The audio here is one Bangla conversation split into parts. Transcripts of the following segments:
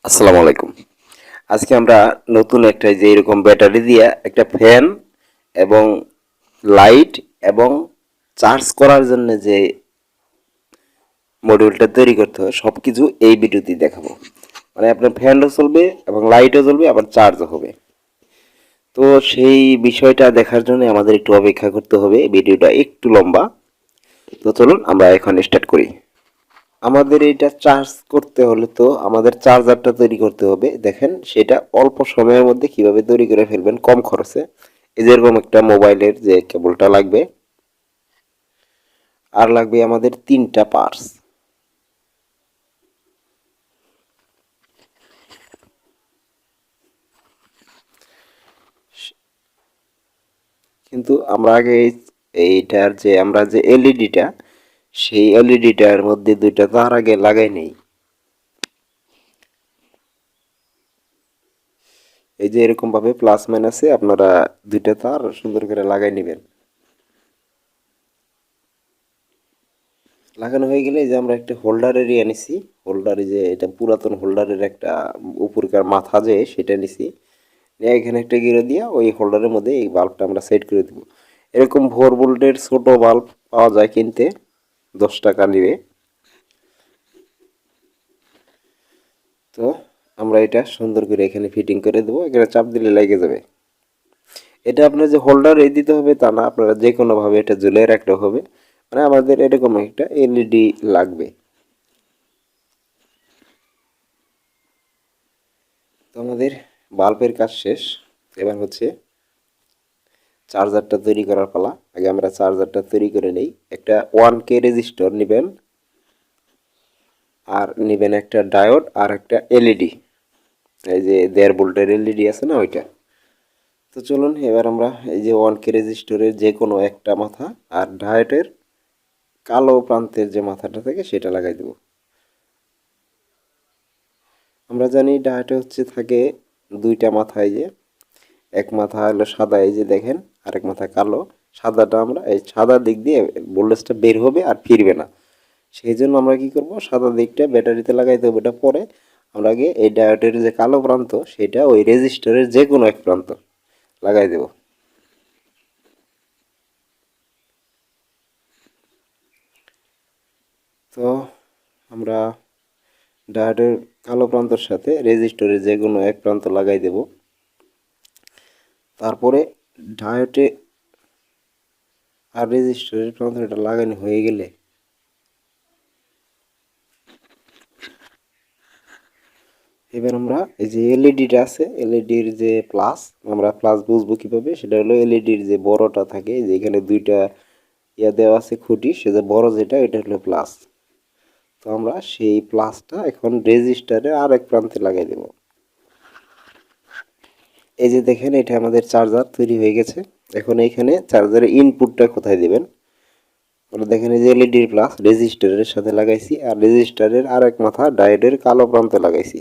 আসসালামু আলাইকুম। আজকে আমরা নতুন একটা যে এরকম ব্যাটারি দিয়ে একটা ফ্যান এবং লাইট এবং চার্জ করার জন্য যে মডিউলটা তৈরি করতে হয় সব কিছু এই ভিডিওতে দেখাবো। মানে আপনার ফ্যানও চলবে এবং লাইটও জ্বলবে আবার চার্জও হবে। তো সেই বিষয়টা দেখার জন্য আমাদের একটু অপেক্ষা করতে হবে, ভিডিওটা একটু লম্বা। তো চলুন আমরা এখন স্টার্ট করি। আমাদের এটা চার্জ করতে হলে তো আমাদের চার্জারটা তৈরি করতে হবে। দেখেন সেটা অল্প সময়ের মধ্যে কিভাবে তৈরি করে ফেলবেন কম খরচে। এই যেরকম একটা মোবাইলের যে কেবলটা লাগবে, আর লাগবে আমাদের 3টা পার্টস। কিন্তু আমরা আগে এইটার যে আমরা যে এলইডিটা, সেই এলইডিটার মধ্যে 2টা তার আগে লাগাই নেই। এই যে এরকম ভাবে প্লাস মাইনাসে আপনারা 2টা তার সুন্দর করে লাগাই নেবেন। লাগানো হয়ে গেলে এই যে আমরা একটা হোল্ডারের নিছি। হোল্ডারে যে এটা পুরাতন হোল্ডারের একটা উপরকার মাথা যে সেটা নিছি, নিয়ে এখানে একটা গিরে দিয়ে ওই হোল্ডারের মধ্যে এই বাল্বটা আমরা সেট করে দেবো। এরকম 4 ভোল্টের ছোট বাল্ব পাওয়া যায় কিনতে, 10 টাকা নিবে। তো আমরা এটা সুন্দর করে এখানে ফিটিং করে দেবো, এখানে চাপ দিলে লেগে যাবে। এটা আপনার যে হোল্ডারে দিতে হবে তা না, আপনারা যে কোনোভাবে এটা ঝুলিয়ে রাখতে হবে। মানে আমাদের এরকম একটা এলইডি লাগবে। তো আমাদের বাল্বের কাজ শেষ। এবার হচ্ছে চার্জারটা তৈরি করার পালা। আগে আমরা চার্জারটা তৈরি করে নেই। একটা 1K রেজিস্টর নেবেন, আর নেবেন একটা ডায়োড আর একটা এলইডি। এই যে 1.5 ভোল্টের এলইডি আছে না ওইটা। তো চলুন এবার আমরা এই যে 1K রেজিস্টরের যে কোনো একটা মাথা আর ডায়োডের কালো প্রান্তের যে মাথাটা থাকে সেটা লাগাই দেব। আমরা জানি ডায়োডে হচ্ছে থাকে 2টা মাথায়, যে এক মাথা হলো সাদা, এই যে দেখেন, আরেক মাথা কালো। সাদাটা আমরা এই সাদা দিক দিয়ে ভোল্টেজটা বের হবে আর ফিরবে না। সেই জন্য আমরা কি করব, সাদা দিকটা ব্যাটারিতে লাগাইতে হবে। এটা পরে আমরা আগে এই ডায়োডের যে কালো প্রান্ত সেটা ওই রেজিস্টরের যে কোনো এক প্রান্ত লাগাই দেব। তো আমরা ডায়োডের কালো প্রান্তর সাথে রেজিস্টরের যে কোনো এক প্রান্ত লাগাই দেব। তারপরে ডায়োডে আর রেজিস্টরের প্রান্তটা লাগানো হয়ে গেলে এবার আমরা এই যে এলইডিটা আছে, এলইডির যে প্লাস, আমরা প্লাস বুঝবো কীভাবে, সেটা হলো এলইডির যে বড়টা থাকে, যে এখানে 2টা দেওয়া আছে খুঁটি, সে যে বড় যেটা এটা হলো প্লাস। তো আমরা সেই প্লাসটা এখন রেজিস্টারে আর এক প্রান্তে লাগাই দেব। এই যে দেখেন এটা আমাদের চার্জার তৈরি হয়ে গেছে। এখন এইখানে চার্জারের ইনপুটটা কোথায় দেবেন, আমরা দেখেন এই যে এলইডির প্লাস রেজিস্টারের সাথে লাগাইছি, আর রেজিস্টারের আর এক মাথা ডায়োডের কালো প্রান্তে লাগাইছি।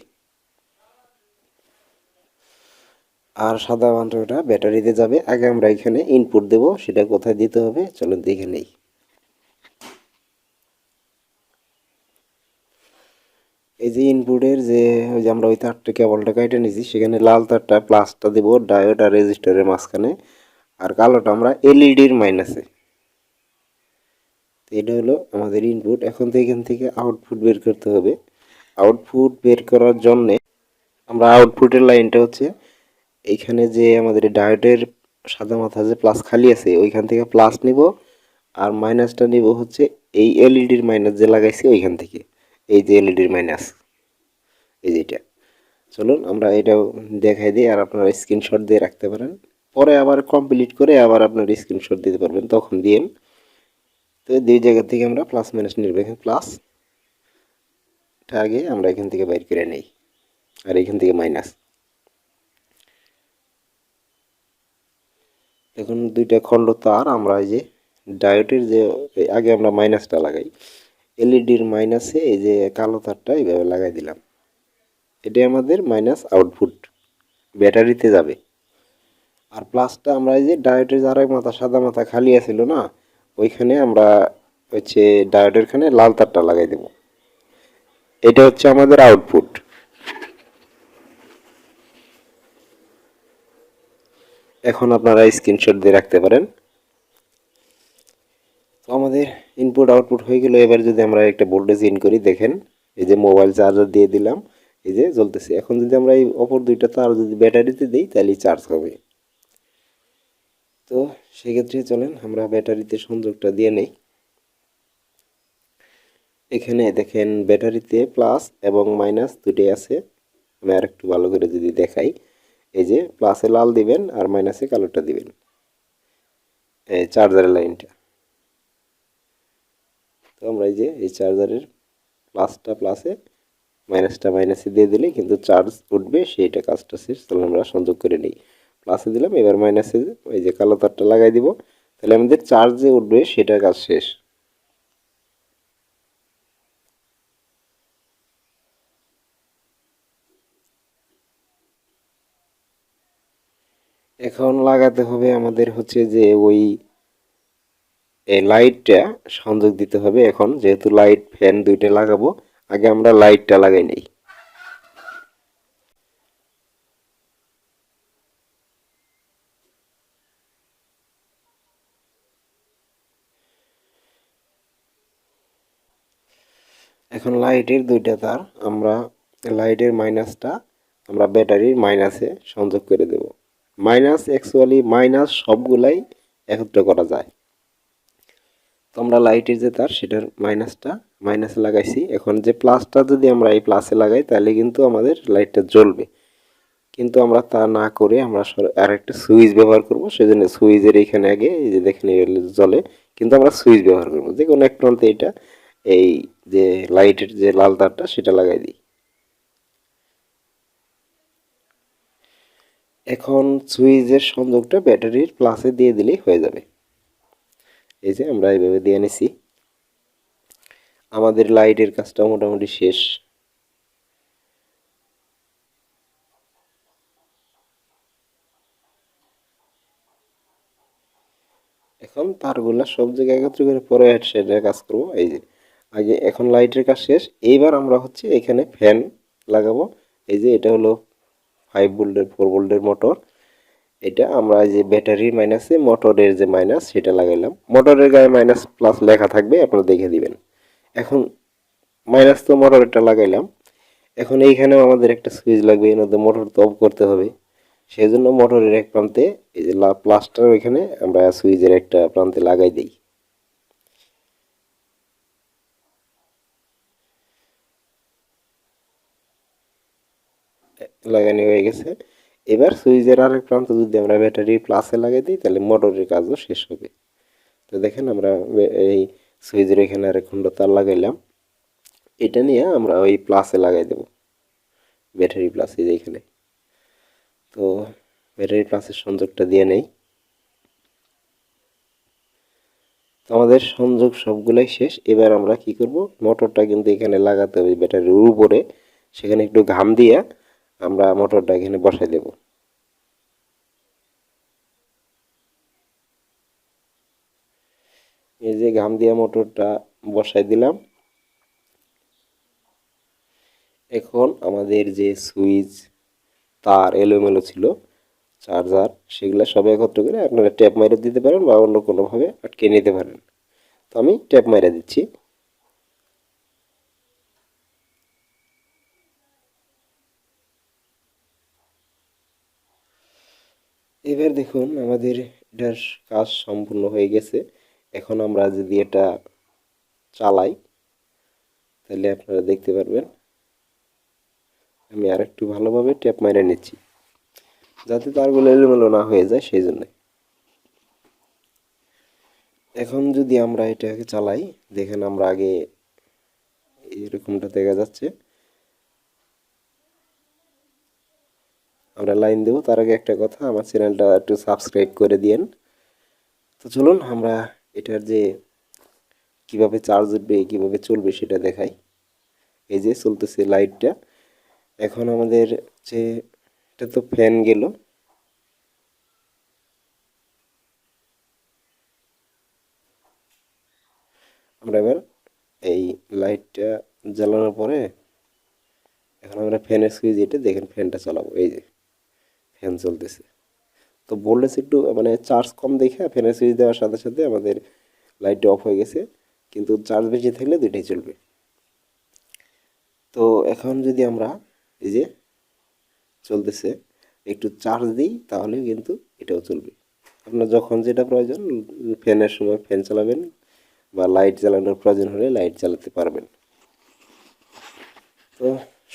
আর সাদা বান্ডলটা ব্যাটারিতে যাবে। আগে আমরা এখানে ইনপুট দেব, সেটা কোথায় দিতে হবে চলুন দেখে নেই। এই যে ইনপুটের যে ওই যে আমরা ওই তারটা কেবলটা কেটে নিয়েছি, সেখানে লাল তারটা প্লাসটা দেব ডায়োড আর রেজিস্টারের মাঝখানে, আর কালোটা আমরা এলইডির মাইনাসে। তো এটা হলো আমাদের ইনপুট। এখন তো এখান থেকে আউটপুট বের করতে হবে। আউটপুট বের করার জন্যে আমরা আউটপুটের লাইনটা হচ্ছে এইখানে যে আমাদের ডায়োডের সাদা মাথা যে প্লাস খালি আছে ওইখান থেকে প্লাস নিব, আর মাইনাসটা নিব হচ্ছে এই এলইডির মাইনাস যে লাগাইছি ওইখান থেকে। এই যে এলইডির মাইনাস, এই যেটা। চলুন আমরা এটাও দেখাই দিই, আর আপনারা স্ক্রিনশট দিয়ে রাখতে পারেন। পরে আবার কমপ্লিট করে আবার আপনার স্ক্রিনশট দিতে পারবেন, তখন দিন। তো 2 জায়গা থেকে আমরা প্লাস মাইনাস নিব। এখানে প্লাসটা আগে আমরা এখান থেকে বাইর করে নেই, আর এখান থেকে মাইনাস। এখন 2টা খণ্ড তার আমরা এই যে ডায়োডের যে আগে আমরা মাইনাসটা লাগাই, এলইডির মাইনাসে এই যে কালো তারটা এইভাবে লাগাই দিলাম। এটাই আমাদের মাইনাস আউটপুট ব্যাটারিতে যাবে। আর প্লাসটা আমরা এই যে ডায়োডের যে আরেক মাথা সাদা মাথা খালি আছিল না, ওইখানে আমরা হচ্ছে ডায়োডের খানে লাল তারটা লাগাই দেব। এটা হচ্ছে আমাদের আউটপুট। এখন আপনারা স্ক্রিনশট দিয়ে রাখতে পারেন। তো আমাদের ইনপুট আউটপুট হয়ে গেল। এবার যদি আমরা একটা ভোল্টেজ ইন করি, দেখেন এই যে মোবাইল চার্জার দিয়ে দিলাম, এই যে জ্বলতেছে। এখন যদি আমরা এই অপর দুইটা তার যদি ব্যাটারিতে দিই তাহলে চার্জ হবে। তো সেক্ষেত্রে চলেন আমরা ব্যাটারিতে সংযোগটা দিয়ে নেই। এখানে দেখেন ব্যাটারিতে প্লাস এবং মাইনাস দুটোই আছে। আমি আর একটু ভালো করে যদি দেখাই, এই যে প্লাসে লাল দিবেন আর মাইনাসে কালোটা দিবেন, এই চার্জারের লাইনটা। তো আমরা এই যে এই চার্জারের প্লাসটা প্লাসে মাইনাসটা মাইনাসে দিয়ে দিলে কিন্তু চার্জ উঠবে, সেইটা কাজটা শেষ। তাহলে আমরা সংযোগ করে নিই। প্লাসে দিলাম, এবার মাইনাসে এই যে কালো তারটা লাগাই দিব, তাহলে আমাদের চার্জ যে উঠবে সেটার কাজ শেষ। এখন লাগাতে হবে আমাদের হচ্ছে যে ওই এই লাইটটা সংযোগ দিতে হবে। এখন যেহেতু লাইট ফ্যান দুইটা লাগাবো, আগে আমরা লাইটটা লাগাই নেই। এখন লাইটের দুইটা তার আমরা লাইটের মাইনাসটা আমরা ব্যাটারির মাইনাসে সংযোগ করে দেব। মাইনাস অ্যাকচুয়ালি মাইনাস সবগুলাই একত্র করা যায়। তো আমরা লাইটের যে তার সেটার মাইনাসটা মাইনাসে লাগাইছি। এখন যে প্লাসটা যদি আমরা এই প্লাসে লাগাই তাহলে কিন্তু আমাদের লাইটটা জ্বলবে, কিন্তু আমরা তা না করে আমরা আর একটা সুইচ ব্যবহার করব। সেজন্য সুইচের এখানে আগে এই যে দেখেন জ্বলে, কিন্তু আমরা সুইচ ব্যবহার করব। যে কোনো এক প্রান্তে এটা এই যে লাইটের যে লাল তারটা সেটা লাগাই দিই। এখন সুইচের সংযোগটা ব্যাটারির প্লাসে দিয়ে দিলেই হয়ে যাবে। এই যে আমরা এইভাবে দিয়ে নিছি। আমাদের লাইটের কাজটা মোটামুটি শেষ। এখন তারগুলা সব জায়গায় একত্র করে পরে সেটা কাজ করবো। এই যে আগে এখন লাইটের কাজ শেষ। এইবার আমরা হচ্ছে এখানে ফ্যান লাগাবো। এই যে এটা হলো 5 ভোল্টের 4 ভোল্টের মোটর। এটা আমরা যে ব্যাটারি মাইনাসে মোটরের যে মাইনাস সেটা লাগাইলাম। মোটরের গায়ে মাইনাস প্লাস লেখা থাকবে, আপনারা দেখে দিবেন। এখন মাইনাস তো মোটরেরটা লাগাইলাম। এখন এইখানেও আমাদের একটা সুইচ লাগবে, এর মধ্যে মোটর তো অফ করতে হবে। সেই জন্য মোটরের এক প্রান্তে এই যে প্লাসটার ওইখানে আমরা সুইচের একটা প্রান্তে লাগাই দিই। লাগানো হয়ে গেছে। এবার সুইচের আরেক প্রান্ত যদি আমরা ব্যাটারি প্লাসে লাগাই দিই তাহলে মোটরের কাজও শেষ হবে। তো দেখেন আমরা এই সুইচের এখানে আরেক খণ্ড তার লাগাইলাম। এটা নিয়ে আমরা ওই প্লাসে লাগাই দেব, ব্যাটারি প্লাসে এখানে। তো ব্যাটারি প্লাসের সংযোগটা দিয়ে নেই। তো আমাদের সংযোগ সবগুলাই শেষ। এবার আমরা কি করব, মোটরটা কিন্তু এখানে লাগাতে হবে ব্যাটারির উপরে। সেখানে একটু ঘাম দিয়ে আমরা মোটরটা এখানে বসাই দেব। এই যে ঘাম দিয়ে মোটরটা বসাই দিলাম। এখন আমাদের যে সুইচ তার এলোমেলো ছিল, চার্জার, সেগুলো সব একত্র করে আপনারা ট্যাপ মাইরে দিতে পারেন বা অন্য কোনোভাবে আটকে নিতে পারেন। তো আমি ট্যাপ মাইরে দিচ্ছি। এবার দেখুন আমাদের এটার কাজ সম্পূর্ণ হয়ে গেছে। এখন আমরা যদি এটা চালাই তাহলে আপনারা দেখতে পারবেন। আমি আর একটু ভালোভাবে ট্যাপ মাইরে নিচ্ছি যাতে তারগুলো এলোমেলো না হয়ে যায়, সেই জন্য। এখন যদি আমরা এটাকে চালাই, দেখেন আমরা আগে এরকমটা দেখা যাচ্ছে। আমরা লাইন দেবো তার আগে একটা কথা, আমার চ্যানেলটা একটু সাবস্ক্রাইব করে দিয়েন। তো চলুন আমরা এটার যে কিভাবে চার্জ উঠবে কিভাবে চলবে সেটা দেখাই। এই যে চলতেছে লাইটটা। এখন আমাদের যে এটা তো ফ্যান গেল, আমরা এবার এই লাইটটা জ্বালানোর পরে এখন আমরা ফ্যানের সুইচ এটা দেখেন ফ্যানটা চালাবো। এই যে ফ্যান চলতেছে। তো তো ভোল্টেজ একটু মানে চার্জ কম দেখে ফ্যানের সুইচ দেওয়ার সাথে সাথে আমাদের লাইটটা অফ হয়ে গেছে, কিন্তু চার্জ বেশি থাকলে দুইটাই চলবে। তো এখন যদি আমরা এই যে চলতেছে একটু চার্জ দিই তাহলেও কিন্তু এটাও চলবে। আপনার যখন যেটা প্রয়োজন ফ্যানের সময় ফ্যান চালাবেন বা লাইট জ্বালানোর প্রয়োজন হলে লাইট চালাতে পারবেন। তো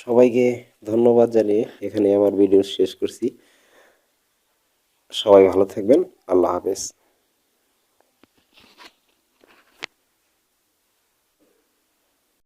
সবাইকে ধন্যবাদ জানিয়ে এখানে আমার ভিডিও শেষ করছি। সবাই ভালো থাকবেন। আল্লাহ হাফেজ।